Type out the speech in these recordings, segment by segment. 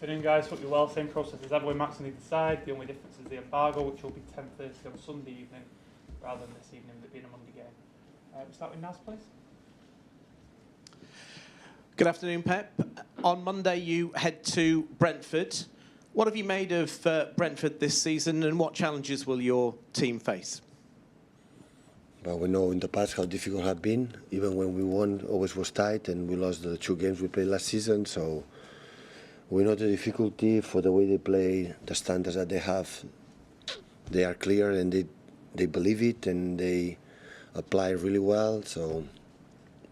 Afternoon, guys. Hope you're well. Same process as ever with Max on either side. The only difference is the embargo, which will be 10:30 on Sunday evening rather than this evening, with it being a Monday game. We'll start with Naz, please. Good afternoon, Pep. On Monday, you head to Brentford. What have you made of Brentford this season, and what challenges will your team face? Well, we know in the past how difficult it had been. Even when we won, always was tight, and we lost the 2 games we played last season. So we know the difficulty for the way they play, the standards that they have. They are clear, and they believe it, and they apply really well. So,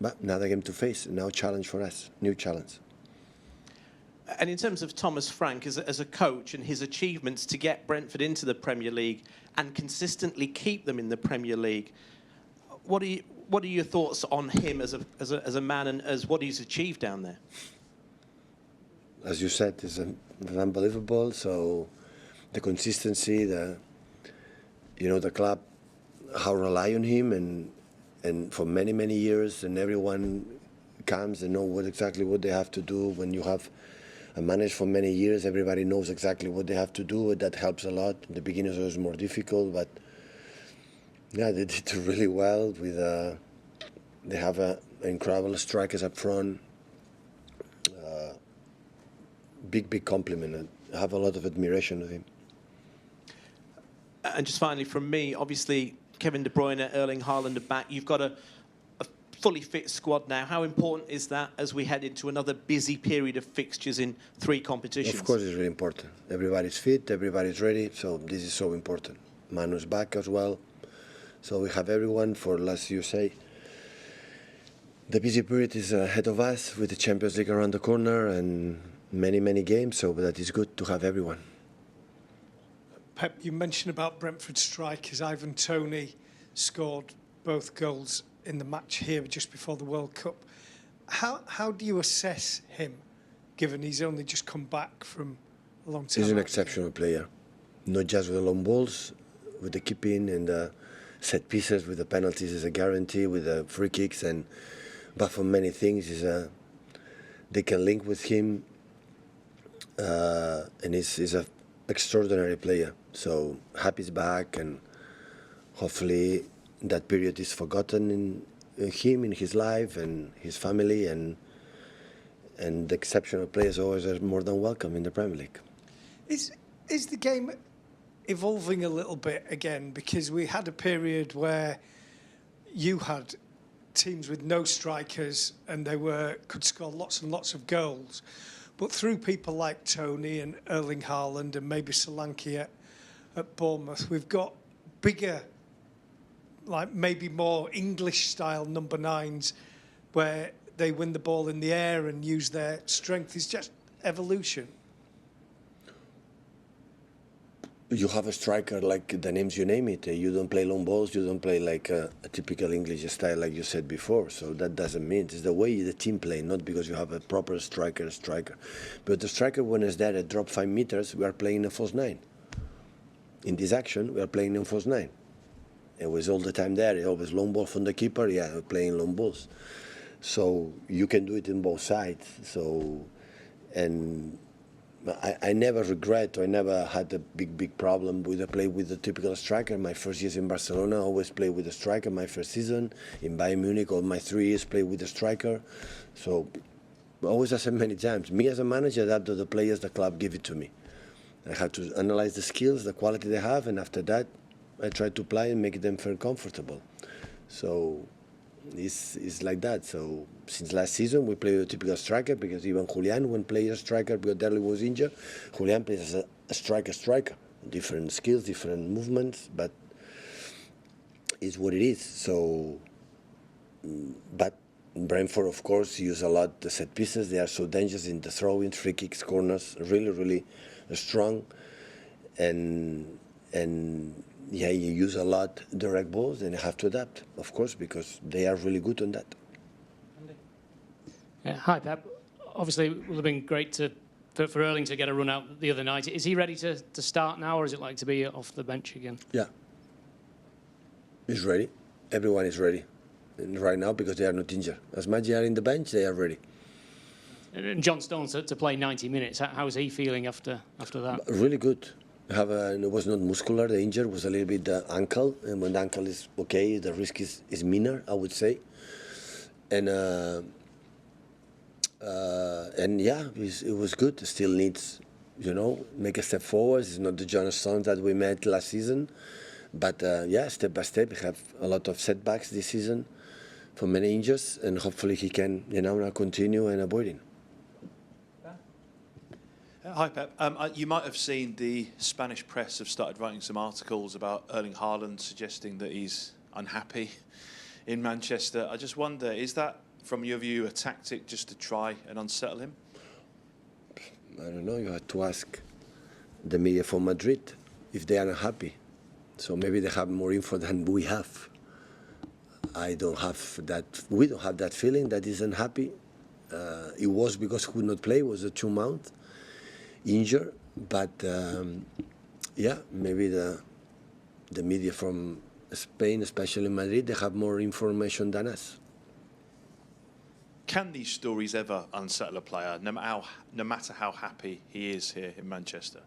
but another game to face, now challenge for us, new challenge. And in terms of Thomas Frank, as a coach and his achievements to get Brentford into the Premier League and consistently keep them in the Premier League, what are your thoughts on him as a man and as what he's achieved down there? As you said, it's unbelievable. So the consistency, the club, how rely on him, and for many years, and everyone comes and know exactly what they have to do. When you have a manager for many years, everybody knows exactly what they have to do, and that helps a lot. In the beginning, it was more difficult, but yeah, they did really well. They have incredible strikers up front. Big compliment. I have a lot of admiration of him. And just finally from me, obviously Kevin De Bruyne, Erling Haaland are back. You've got a fully fit squad now. How important is that as we head into another busy period of fixtures in 3 competitions? Of course, it's really important. Everybody's fit, everybody's ready, so this is so important. Manu's back as well. So we have everyone for, as you say, the busy period is ahead of us with the Champions League around the corner and many games, so that is good to have everyone. Pep, you mentioned about Brentford strikers. Ivan Toney scored both goals in the match here just before the World Cup. How do you assess him, given he's only just come back from a long time? He's an exceptional player, not just with the long balls, with the keeping and the set pieces, with the penalties is a guarantee, with the free kicks, but for many things they can link with him. And he's an extraordinary player. So happy he's back, and hopefully that period is forgotten in him, in his life, and his family, and the exceptional players always are more than welcome in the Premier League. Is the game evolving a little bit again? Because we had a period where you had teams with no strikers, and they could score lots and lots of goals. But through people like Toney and Erling Haaland and maybe Solanke at Bournemouth, we've got bigger, like maybe more English-style number 9s where they win the ball in the air and use their strength. It's just evolution. You have a striker like the names you name it. You don't play long balls. You don't play like a typical English style, like you said before. So that doesn't mean it's the way the team play, not because you have a proper striker. But the striker, when it's there, at drop 5 meters, we are playing a false 9. In this action, we are playing a false 9. It was all the time there. Always long ball from the keeper. Yeah, we're playing long balls. So you can do it in both sides. So, and I never regret, or I never had a big problem with the play with the typical striker. My first years in Barcelona, I always played with a striker. My first season in Bayern Munich, all my 3 years played with a striker. So always, I said many times, me as a manager, that the players, the club give it to me. I have to analyze the skills, the quality they have, and after that, I try to play and make them feel comfortable. So it's like that. So since last season, we play a typical striker, because even Julian, when played a striker, because Derley was injured, Julian plays as a striker. Different skills, different movements, but it's what it is. So, but Brentford, of course, use a lot the set pieces. They are so dangerous in the throwing, free kicks, corners, really strong, and yeah, you use a lot direct balls, and you have to adapt, of course, because they are really good on that. Yeah, hi, Pep. Obviously, it would have been great for Erling to get a run out the other night. Is he ready to start now, or is it like to be off the bench again? Yeah, he's ready. Everyone is ready right now, because they are not injured. As much as they are in the bench, they are ready. And John Stones to play 90 minutes. How's he feeling after that? Really good. It was not muscular. The injury was a little bit the ankle, and when the ankle is okay, the risk is minor, I would say. And yeah, it was good. It still needs, make a step forward. It's not the John Stones that we met last season, but yeah, step by step, we have a lot of setbacks this season for many injuries, and hopefully he can, now continue and avoid it. Hi, Pep. You might have seen the Spanish press have started writing some articles about Erling Haaland, suggesting that he's unhappy in Manchester. I just wonder, is that, from your view, a tactic just to try and unsettle him? I don't know. You have to ask the media from Madrid if they are unhappy. So maybe they have more info than we have. I don't have that. We don't have that feeling that he's unhappy. It was because he could not play. It was a 2-month injured, but yeah, maybe the media from Spain, especially Madrid, they have more information than us. Can these stories ever unsettle a player, no matter how happy he is here in Manchester?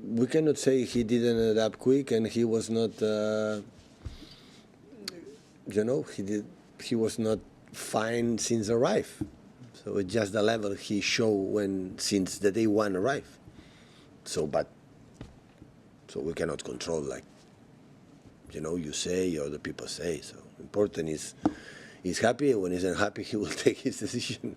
We cannot say he didn't adapt quick, and he was not. He was not fine since arrive. So it's just the level he showed since the day one arrived. So we cannot control, you say or the people say. So important is he's happy, and when he's unhappy, he will take his decision.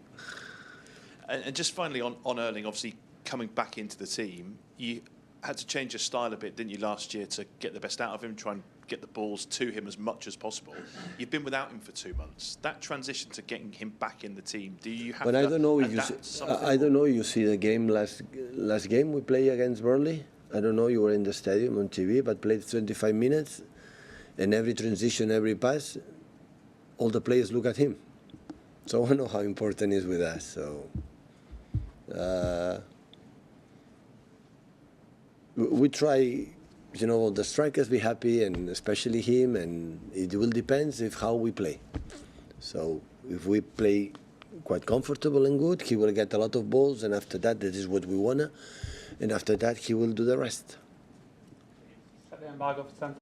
And just finally on Erling, obviously coming back into the team, you had to change your style a bit, didn't you, last year to get the best out of him, try and get the balls to him as much as possible. You've been without him for 2 months. That transition to getting him back in the team, do you have to I don't know if adapt something? I don't know. You see the game last game we played against Burnley. I don't know. You were in the stadium on TV, but played 25 minutes, and every transition, every pass, all the players look at him. So I know how important he is with us. So. We try, the strikers be happy, and especially him, and it will depend how we play. So if we play quite comfortable and good, he will get a lot of balls, and after that, this is what we wanna, and after that, he will do the rest. Set the embargo for 10th